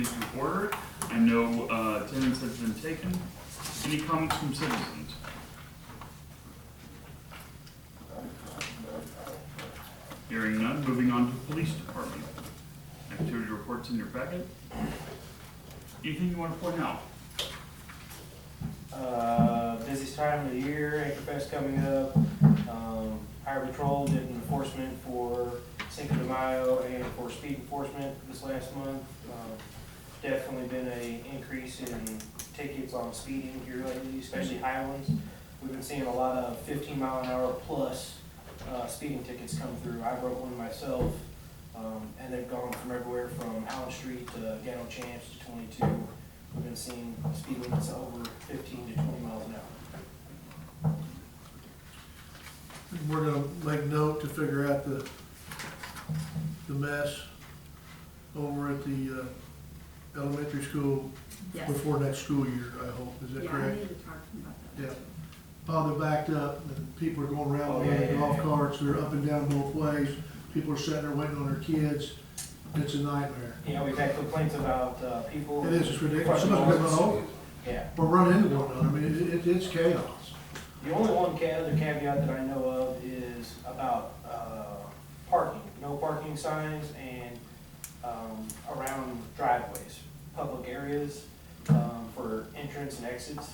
committee to order, and no attendance has been taken. Any comments from citizens? Hearing none, moving on to police department. Activity reports in your packet. Anything you want to point out? Busiest time of the year, Anchorfest coming up. Highway Patrol did enforcement for Cinco de Mayo and for speed enforcement this last month. Definitely been a increase in tickets on speeding here lately, especially Highlands. We've been seeing a lot of 15-mile-an-hour plus speeding tickets come through. I wrote one myself, and they've gone from everywhere from Allen Street to Gano Champs to 22. We've been seeing speed limits over 15 to 20 miles an hour. We're gonna make note to figure out the mess over at the elementary school Yes. before next school year, I hope. Is that Yeah, I correct? need to talk to him about that. Yeah. How they're backed up and people are going around Oh, with yeah, yeah, golf yeah. carts, they're up and down both ways. People are sitting there waiting on their kids. It's a nightmare. Yeah, we've had complaints about people. It is, it's ridiculous. Somebody's gonna run over. Yeah. Or run into one another. I mean, it's chaos. The only one other caveat that I know of is about parking. No parking signs and around driveways, public areas for entrance and exits.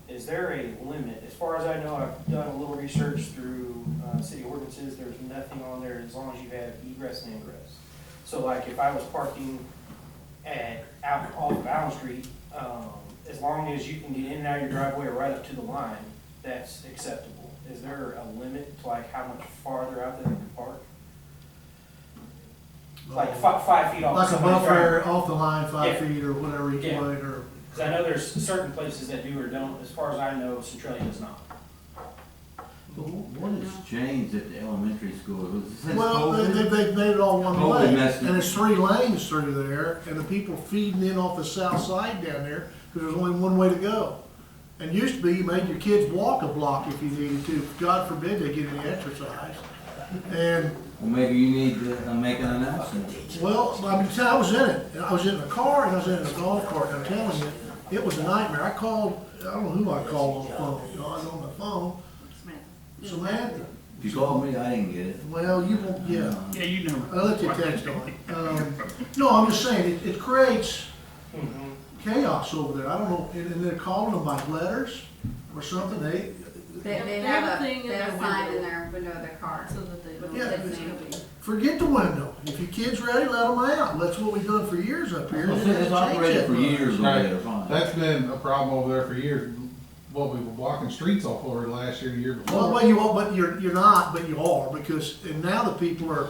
Is there a limit? As far as I know, I've done a little research through city ordinances. There's nothing on there as long as you have egress and ingress. So like if I was parking off of Allen Street, as long as you can get in and out of your driveway or right up to the line, that's acceptable. Is there a limit to like how much farther out there you can park? Like 5 feet off. Like a somebody's buffer driveway? off the line, 5 Yeah. feet or whatever each Yeah. way, or. Because I know there's certain places that do or don't. As far as I know, Centralia does not. What has changed at the elementary school? Since Well, COVID? they've made it all one COVID way, messed it. and there's 3 lanes through there, and the people feeding in off the south side down there, because there's only one way to go. And used to be, you made your kids walk a block if you needed to, God forbid they get any exercise. And, Well, maybe you need to make an announcement. well, I mean, I was in it, and I was in a car, and I was in a golf cart, and I'm telling you, it was a nightmare. I called, I don't know who I called on the phone, you know, I was on the phone, Samantha. If you called me, I didn't get it. Well, you won't, yeah. Yeah, you know. I'll let you text on it. No, I'm just saying, it creates chaos over there. I don't know, and they're calling them by letters or something, They They have have a a thing in they have a their sign in window. their window of their car. So that they don't. Yeah, get it's named. forget the window. If your kid's ready, let them out. That's what we've done for years up here. Well, They It's didn't change operated that for much. years over Right. there, fine. That's been a problem over there for years. What, we were blocking streets off over last year, the year Well, before. but you're not, but you are, because, and now the people are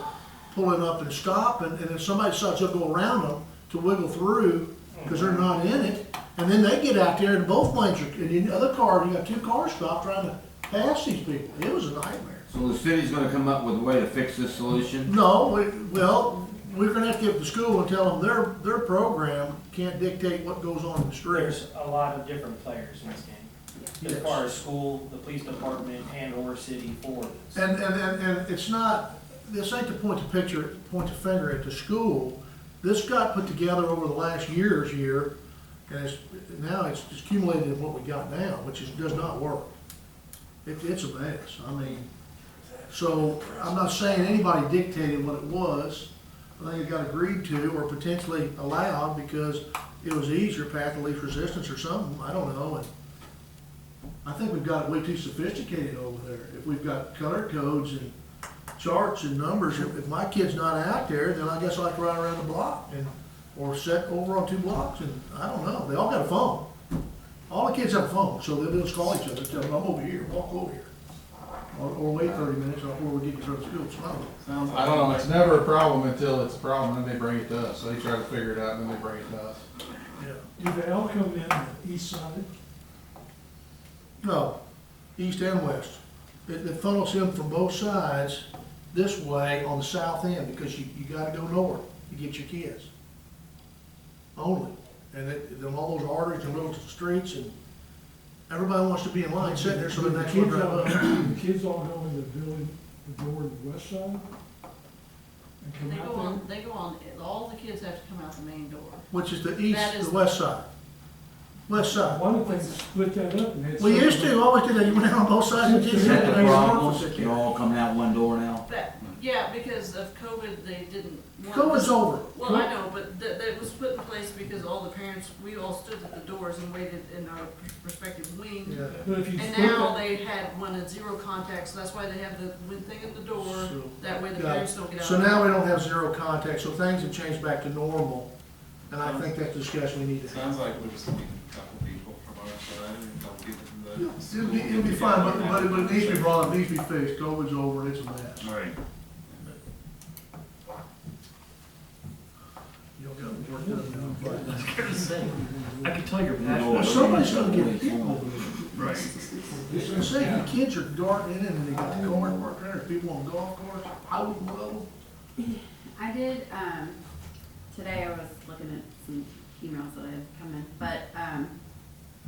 pulling up and stopping, and then somebody decides to go around them to wiggle through, because they're not in it, and then they get out there and both lanes are, and in the other car, you got 2 cars stopped trying to pass these people. It was a nightmare. So the city's gonna come up with a way to fix this solution? No, we're gonna have to give the school and tell them their program can't dictate what goes on in the streets. There's a lot of different players in this game. As Yes. far as school, the police department, and or city for this. And it's not, this ain't to point the finger at the school. This got put together over the last year, and now it's accumulated in what we got now, which does not work. It's a mess, I mean, so I'm not saying anybody dictated what it was. I think it got agreed to or potentially allowed because it was the easier path of least resistance or something, I don't know. And I think we've got it way too sophisticated over there. If we've got color codes and charts and numbers, if my kid's not out there, then I guess I have to ride around the block or sit over on 2 blocks and, I don't know, they all got a phone. All the kids have a phone, so they'll just call each other, tell them, I'm over here, walk over here. Or wait 30 minutes before we get you from school, so I don't know. I don't know, it's never a problem until it's a problem, and then they bring it to us. So they try to figure it out, and then they bring it to us. Yeah. Do they all come in on the east side? No, east and west. It funnels in from both sides this way on the south end because you gotta go north to get your kids. Only. And then all those arteries and little streets and everybody wants to be in line sitting there so the next one drive up. The kids all go in the building, the door to the west side? and come They go out on, they go on, all the kids have to come out the main door. which is the That east, is the west side. West there. side. Why don't they split that up and have? We used some- to, always did that, you went out on both sides of the Is kitchen. that the and they were north problem? of You're all coming out one door now? That, yeah, because of COVID, they didn't want. COVID's over. Well, I know, but that was put in place because all the parents, we all stood at the doors and waited in our respective wing. Yeah. But if you And split now that, they had one at zero contact, so that's why they have the thing at the door, So- that way the Got it. parents don't get out. So now we don't have zero contact, so things have changed back to normal, and I think that's a discussion we need to have. Sounds like we're just needing a couple people from our side and a couple people from the school. It'll be fine, but it needs to be brought up, it needs to be fixed, COVID's over, and it's a mess. All right. You don't got work done now. I was gonna say, I can tell you're Well, passionate. somebody's gonna get hit over there. Right. And say, the kids are darting in and they got the cars parked there, people on golf carts, I wouldn't know. I did, today I was looking at some emails that had come in, but,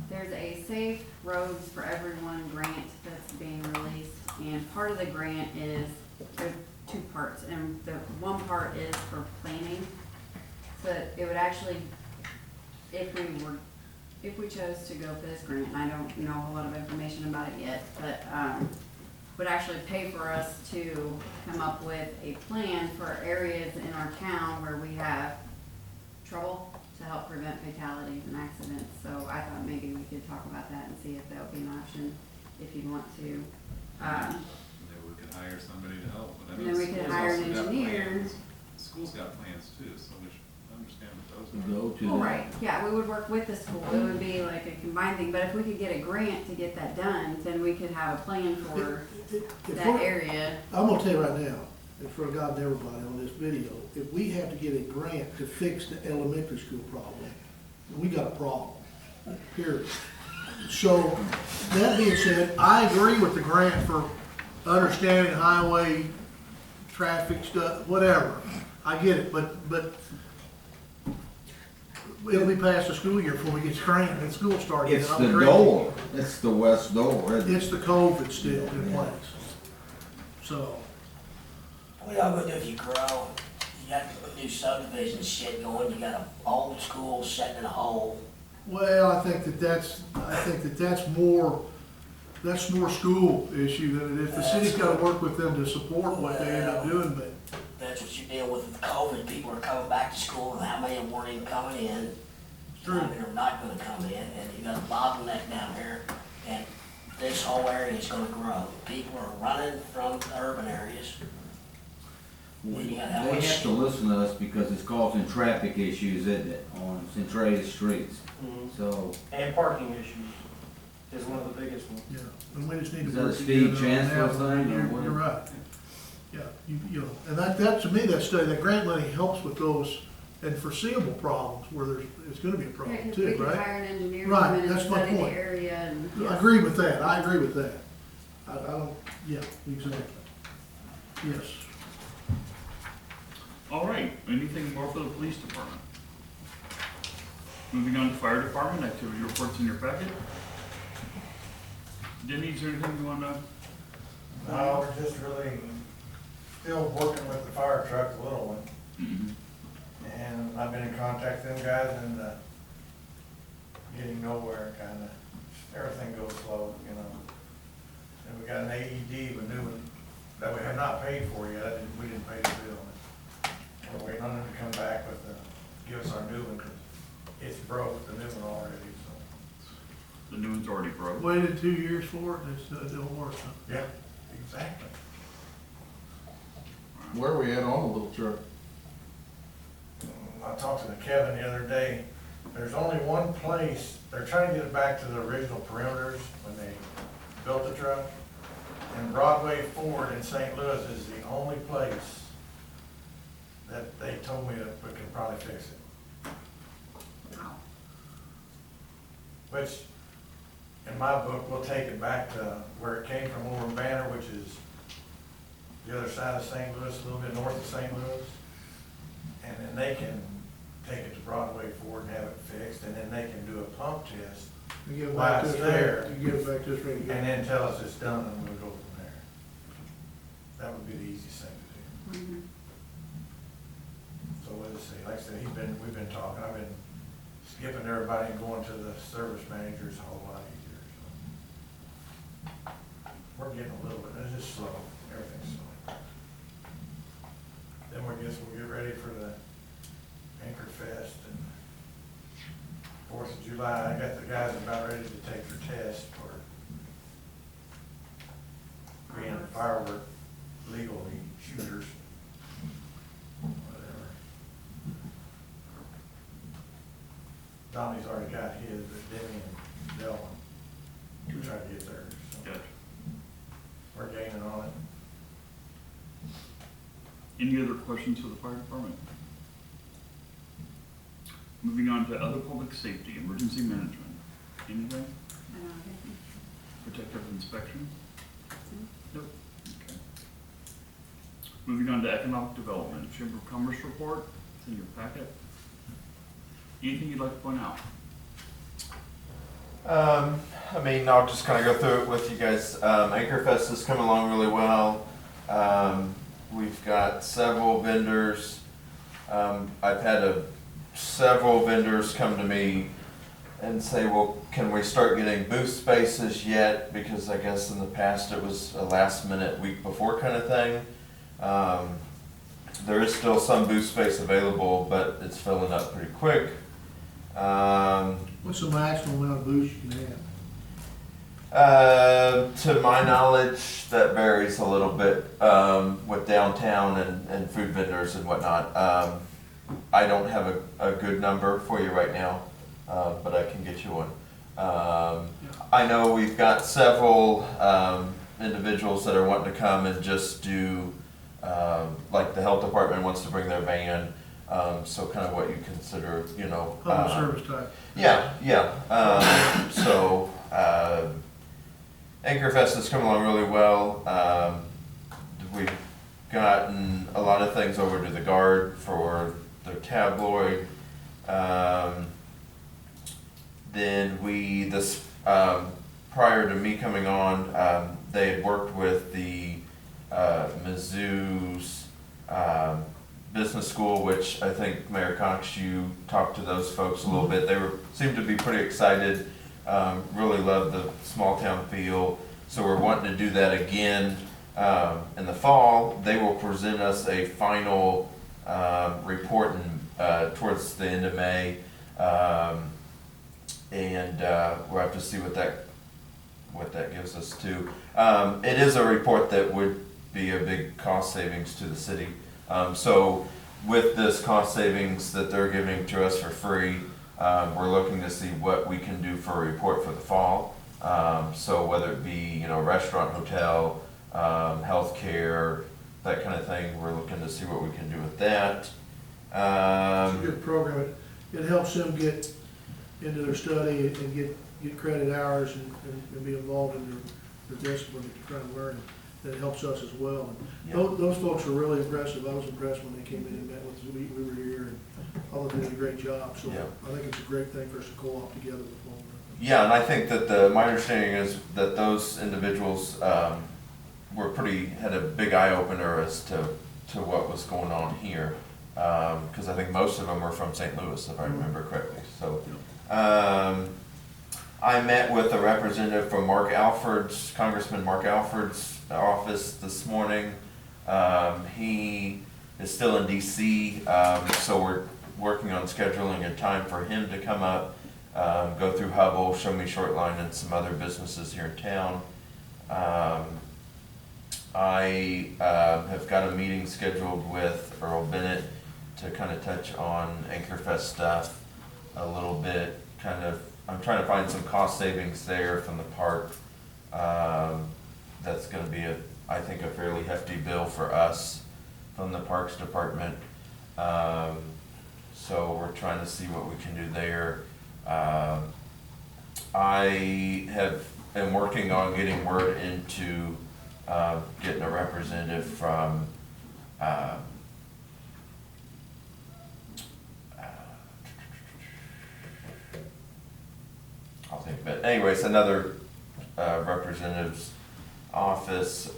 there's a Safe Roads for Everyone grant that's being released, and part of the grant is, there's two parts, and the one part is for planning. So it would actually, if we chose to go for this grant, and I don't know a lot of information about it yet, but, would actually pay for us to come up with a plan for areas in our town where we have trouble to help prevent fatalities and accidents. So I thought maybe we could talk about that and see if that would be an option, if you'd want to. Maybe we could hire somebody to help, but I And mean, then we could schools hire an also got engineer. plans. Schools got plans too, so we should understand what those are. Go to Well, that. right, yeah, we would work with the school, it would be like a combined thing, but if we could get a grant to get that done, then we could have a plan for If that we're- area. I'm gonna tell you right now, and for God and everybody on this video, if we have to get a grant to fix the elementary school problem, we got a problem, period. So, that being said, I agree with the grant for understanding highway, traffic stuff, whatever. I get it, but it'll be past the school year before we get the grant and school started. It's I'm the crazy. door, it's the west door, isn't it? It's the COVID still in place. So, What y'all gonna do if you grow? You got new subdivision shit going, you got an old school sitting in a hole. well, I think that's more school issue than it is. The city's gotta work with them to support what they end up doing, but That's what you deal with COVID. People are coming back to school and how many weren't even coming in? True. How many are not gonna come in? And you got a bottleneck down here and this whole area is gonna grow. People are running from the urban areas. They You got how have much- to listen to us because it's causing traffic issues, isn't it, on Centralia streets. So, And parking issues is one of the biggest ones. yeah, and we just need to Is that a work Steve together on Chancellor that. thing, or You're what? you're right. Yeah, you know, and that, to me, that study, that grant money helps with those and foreseeable problems where it's gonna be a Yeah, problem 'cause we too, could right? hire an engineer to Right, come in and that's my study the point. area and. I yes. agree with that, I agree with that. I don't, yeah, exactly. Yes. All right, anything more for the police department? Moving on to fire department, activity reports in your packet. Denny, is there anything you wanna? No, we're just really still working with the fire truck, the little one. Mhm. And I've been in contact with them guys and, getting nowhere kinda. Everything goes slow, you know. And we got an AED, a new one, that we have not paid for yet. We didn't pay the bill on it. We're waiting on them to come back with, give us our new one, 'cause it's broke, the new one already, so. The new one's already broke. Waited 2 years for it, and it don't work, huh? Yeah, exactly. Where are we at on the little truck? I talked to Kevin the other day, there's only one place, they're trying to get it back to the original perimeters when they built the truck. And Broadway Ford in St. Louis is the only place that they told me that we can probably fix it. Which, in my book, we'll take it back to where it came from over in Banner, which is the other side of St. Louis, a little bit north of St. Louis. And then they can take it to Broadway Ford and have it fixed, and then they can do a pump test, You give it While back to it's us, there. right? You give it back to us, right? and then tell us it's done, and we'll go from there. That would be the easiest thing to do. Mhm. see, like I said, we've been talking, I've been skipping everybody and going to the service managers a whole lot easier, so. We're getting a little bit, it's just slow, everything's slow. Then we guess we'll get ready for the Anchor Fest and 4th of July. I got the guys about ready to take their test for being firework legally shooters. Whatever. Donnie's already got his, but Demi and Dylan, we tried to get theirs. So Gotcha. we're gaining on it. Any other questions for the fire department? Moving on to other public safety, emergency management. Anything? I don't know, anything. Protective inspection? Nope. Okay. Moving on to economic development, Chamber of Commerce report, it's in your packet. Anything you'd like to point out? I mean, I'll just kind of go through it with you guys. Anchorfest is coming along really well. We've got several vendors. I've had several vendors come to me and say, well, can we start getting booth spaces yet? Because I guess in the past it was a last minute, week before kind of thing. There is still some booth space available, but it's filling up pretty quick. What's the maximum amount of booths you can have? To my knowledge, that varies a little bit with downtown and food vendors and whatnot. I don't have a good number for you right now, but I can get you one. I know we've got several individuals that are wanting to come and just do, like the health department wants to bring their van, so kind of what you consider, you know. Public service type. Yeah. So, Anchorfest is coming along really well. We've gotten a lot of things over to the Guard for the tabloid. Then prior to me coming on, they had worked with the Mizzou's business school, which I think Mayor Cox, you talked to those folks a little bit. They seemed to be pretty excited. Really love the small town feel. So we're wanting to do that again in the fall. They will present us a final report towards the end of May, and we'll have to see what that gives us too. It is a report that would be a big cost savings to the city. So with this cost savings that they're giving to us for free, we're looking to see what we can do for a report for the fall. So whether it be, restaurant, hotel, healthcare, that kind of thing, we're looking to see what we can do with that. It's a good program. It helps them get into their study and get credit hours and be involved in their discipline that they're trying to learn. That helps us as well. Yeah. Those folks are really impressive. I was impressed when they came in and met with us. We were here, and all of them did a great job. So Yeah. I think it's a great thing for us to co-op together with one another. Yeah, and I think that my understanding is that those individuals had a big eye opener as to what was going on here, because I think most of them were from St. Louis, if I remember correctly. So I met with a representative from Congressman Mark Alford's office this morning. He is still in DC, so we're working on scheduling a time for him to come up, go through Hubble, show me Shortline and some other businesses here in town. I have got a meeting scheduled with Earl Bennett to kind of touch on Anchorfest stuff a little bit. I'm trying to find some cost savings there from the park. That's going to be I think a fairly hefty bill for us from the Parks Department. So we're trying to see what we can do there. I am working on getting word into getting a representative from I'll think of it. Anyways, another representative's office.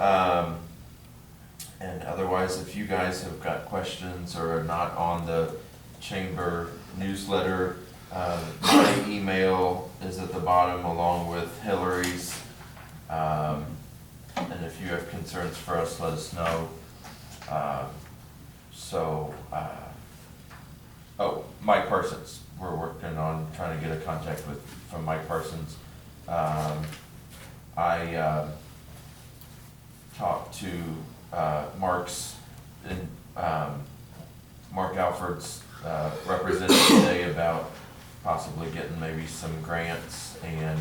And otherwise, if you guys have got questions or are not on the chamber newsletter. My email is at the bottom along with Hillary's. And if you have concerns for us, let us know. Oh, Mike Parsons, we're working on trying to get a contact from Mike Parsons. I talked to Mark's and Mark Alford's representative today about possibly getting maybe some grants and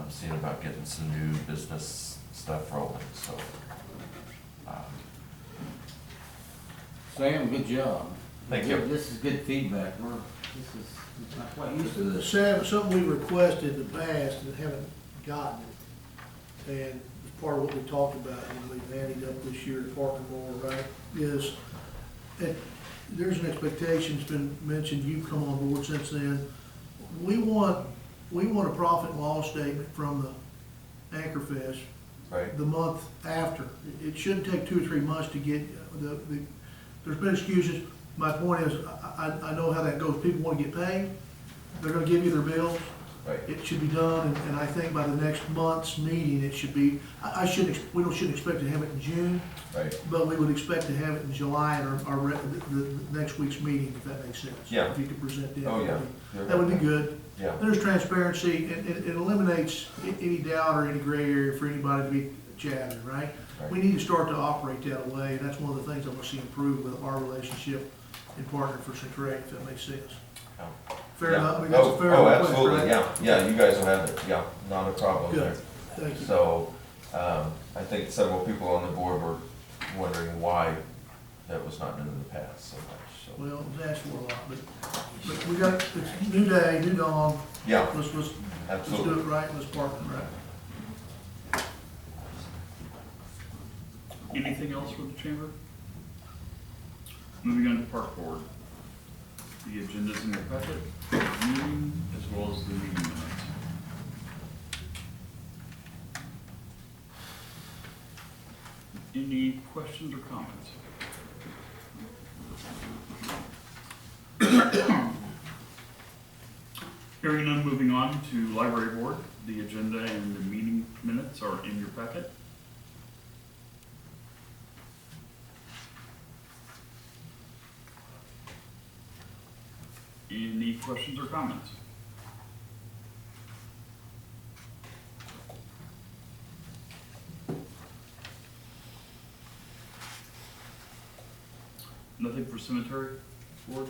seeing about getting some new business stuff rolling, so. Sam, good job. Thank you. This is good feedback. This is not quite used to this. Sam, something we requested in the past and haven't gotten it, and it's part of what we talked about, and we've added up this year to partner more, right, is that there's an expectation, it's been mentioned, you've come on board since then. We want a profit and loss statement from the Anchor Fest Right, the month after. It shouldn't take 2 or 3 months to get there's been excuses. My point is, I know how that goes. People want to get paid. They're gonna give you their bills. right. It should be done, and I think by the next month's meeting, it should be, we shouldn't expect to have it in June, Right, but we would expect to have it in July at the next week's meeting, if that makes sense. Yeah. If you could present that. oh, yeah. That would be good. Yeah, There's transparency, and it eliminates any doubt or any gray area for anybody to be chatting, right? We need to start to operate that way, and that's one of the things I want to see improve with our relationship and partner for Centralia, if that makes sense. Oh. Fair Yeah. enough, I mean, that's a fair Oh, request, absolutely, right? yeah, you guys will have it, yeah, not a problem Good. there. Thank you. So, I think several people on the board were wondering why that was not done in the past so much, so. Well, it was asked for a lot, but we got, it's new day, new dawn, Yeah, let's do absolutely. it right, let's partner right. Anything else for the chamber? Moving on to park board. The agenda's in your packet, the meeting, as well as the meeting minutes. Any questions or comments? Hearing none, moving on to library board. The agenda and the meeting minutes are in your packet. Any questions or comments? Nothing for cemetery board?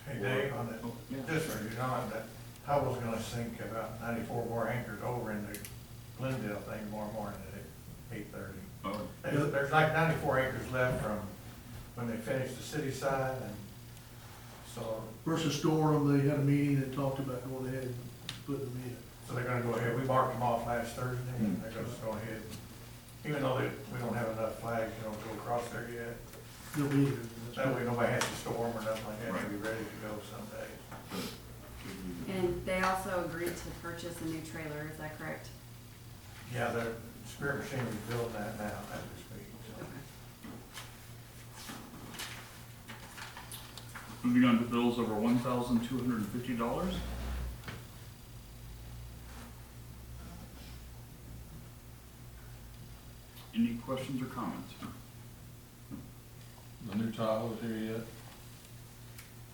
Hey Dave, on that, Oh, yeah. just so you know, that Hubble's gonna sink about 94 more anchors over in the Glendale thing tomorrow morning at 8:30. Oh, There's like 94 acres left from when they finished the city side, and so, Versus Storm, they had a meeting and talked about going ahead and putting them in. so they're gonna go ahead, we marked them off last Thursday, and they're gonna go ahead. Even though we don't have enough flags, to go across there yet, They'll be there. that way nobody has to storm or nothing like that, to be ready to go someday. And they also agreed to purchase a new trailer, is that correct? Yeah, the Spirit Machine is building that now, as we speak, so. moving on to bills over $1,250. Any questions or comments? The new Tahoe is here yet?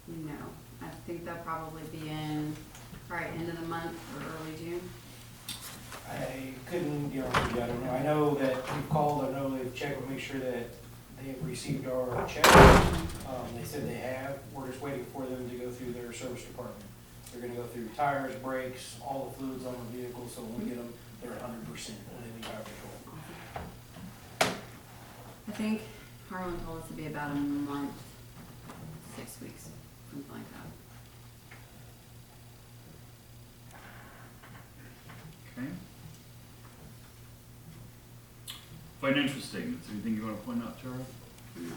No, I think they'll probably be in probably end of the month or early June. I couldn't, I don't know. I know that we've called, I know they've checked to make sure that they have received our check. They said they have. We're just waiting for them to go through their service department. They're gonna go through tires, brakes, all the fluids on the vehicle, so when we get them, they're 100% when they leave our control. I think Harlan told us to be about a month, 6 weeks, something like that. Okay. Financial statements, anything you want to point out, Tara? No.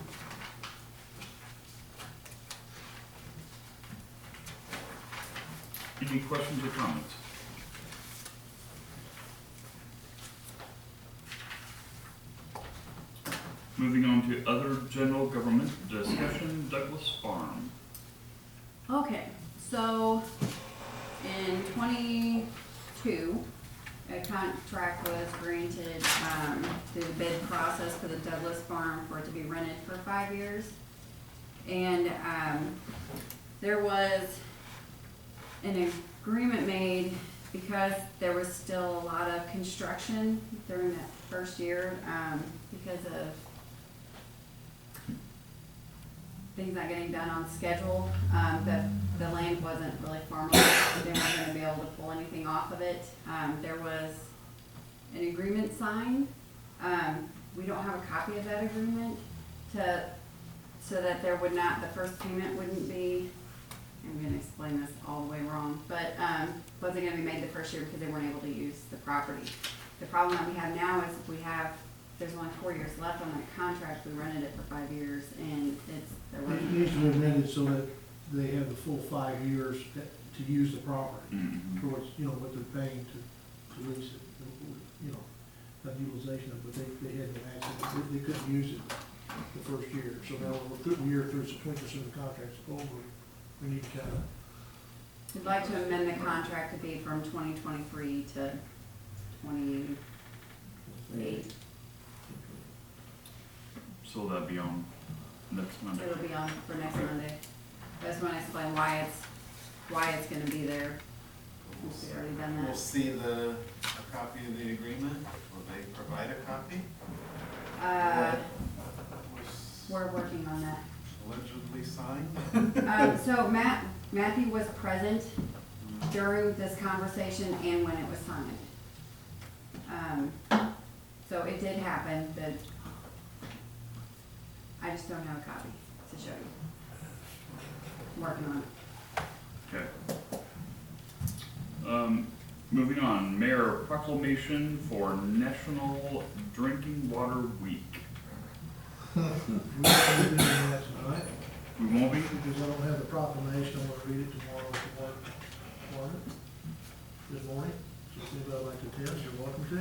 Any questions or comments? Moving on to other general government discussion, Douglas Farms. So, in 22, a contract was granted, through the bid process for the Douglas Farm for it to be rented for 5 years. And, there was an agreement made because there was still a lot of construction during that first year, because of things not getting done on schedule. The land wasn't really farmable, so they weren't gonna be able to pull anything off of it. There was an agreement signed. We don't have a copy of that agreement so that there would not, the first payment wouldn't be, I'm gonna explain this all the way wrong, but, wasn't gonna be made the first year because they weren't able to use the property. The problem that we have now is there's only 4 years left on that contract. We rented it for 5 years, and It needs to be amended so that they have the full 5 years to use the property towards, what they're paying to lease it, that utilization of it, but they had no access, they couldn't use it the first year. So now we're through the year, through 20% of the contract's over, we need to kind of. We'd like to amend the contract to be from 2023 to 28. So that'd be on next Monday. It'll be on for next Monday. I just want to explain why it's gonna be there. We've already done We'll that. see a copy of the agreement. Will they provide a copy? Was We're working on that. allegedly signed? So Matthew was present during this conversation and when it was signed. So it did happen, but I just don't have a copy to show you. I'm working on it. Okay. Moving on, Mayor proclamation for National Drinking Water Week. We won't be doing that tonight, We won't be? because I don't have the proclamation, I'm gonna read it tomorrow morning. This morning, so if anybody would like to attend, you're welcome to,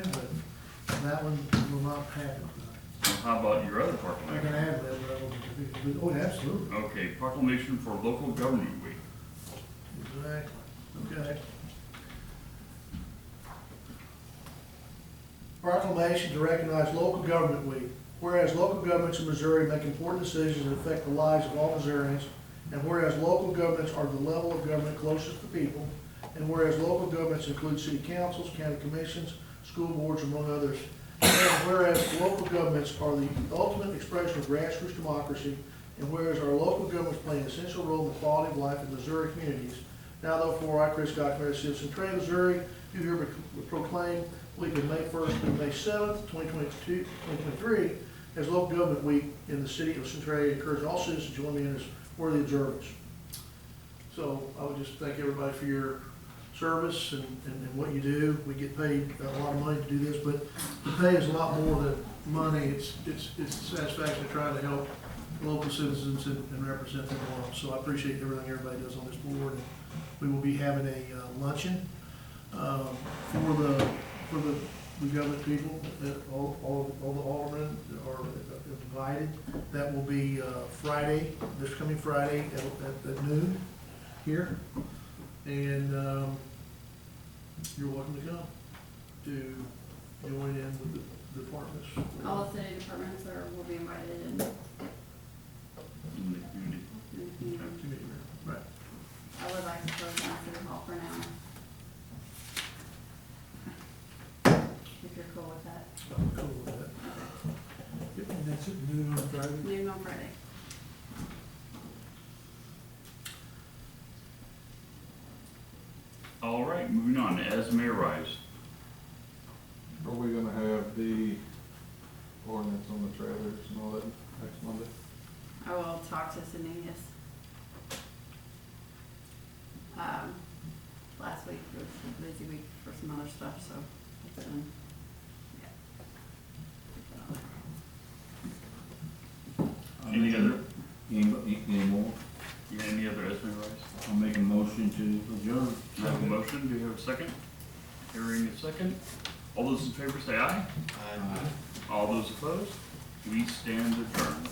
but that one will not happen tonight. How about your other I can proclamation? add that, but I won't, oh, absolutely, Okay, proclamation for Local Government Week. exactly, okay. Proclamation to recognize Local Government Week. Whereas local governments in Missouri make important decisions that affect the lives of all Missourians, and whereas local governments are the level of government closest to people, and whereas local governments include city councils, county commissions, school boards, among others, and whereas local governments are the ultimate expression of grassroots democracy, and whereas our local governments play an essential role in the quality of life in Missouri communities, now therefore, I, Chris Scott, Mayor of the City of Centralia, Missouri, do hereby proclaim week of May 1st through May 7th, 2023, as Local Government Week in the City of Centralia. Encourage all citizens to join me in this worthy observance. So I would just thank everybody for your service and what you do. We get paid a lot of money to do this, but the pay is a lot more than money. It's the satisfaction of trying to help local citizens and represent them well. So I appreciate everything everybody does on this board. And we will be having a luncheon for the government people. All the aldermen are invited. That will be Friday, this coming Friday at noon here. And you're welcome to come to join in with the departments. All the city departments will be invited and In the community. Committee, right. I would like to close down City Hall for now. If you're cool with that. I'm cool with that. And that's at noon on Friday. Noon on Friday. All right, moving on, as may arise. Are we gonna have the ordinance on the trailers and all that next Monday? I will talk to Sydney, yes. Last week was a busy week for some other stuff, so it's been, yeah. Any other, Any more? yeah, any other as may arise? I'll make a motion to adjourn. I have a motion, do you have a second? Hearing a second. All those in favor say aye. All those opposed? We stand adjourned.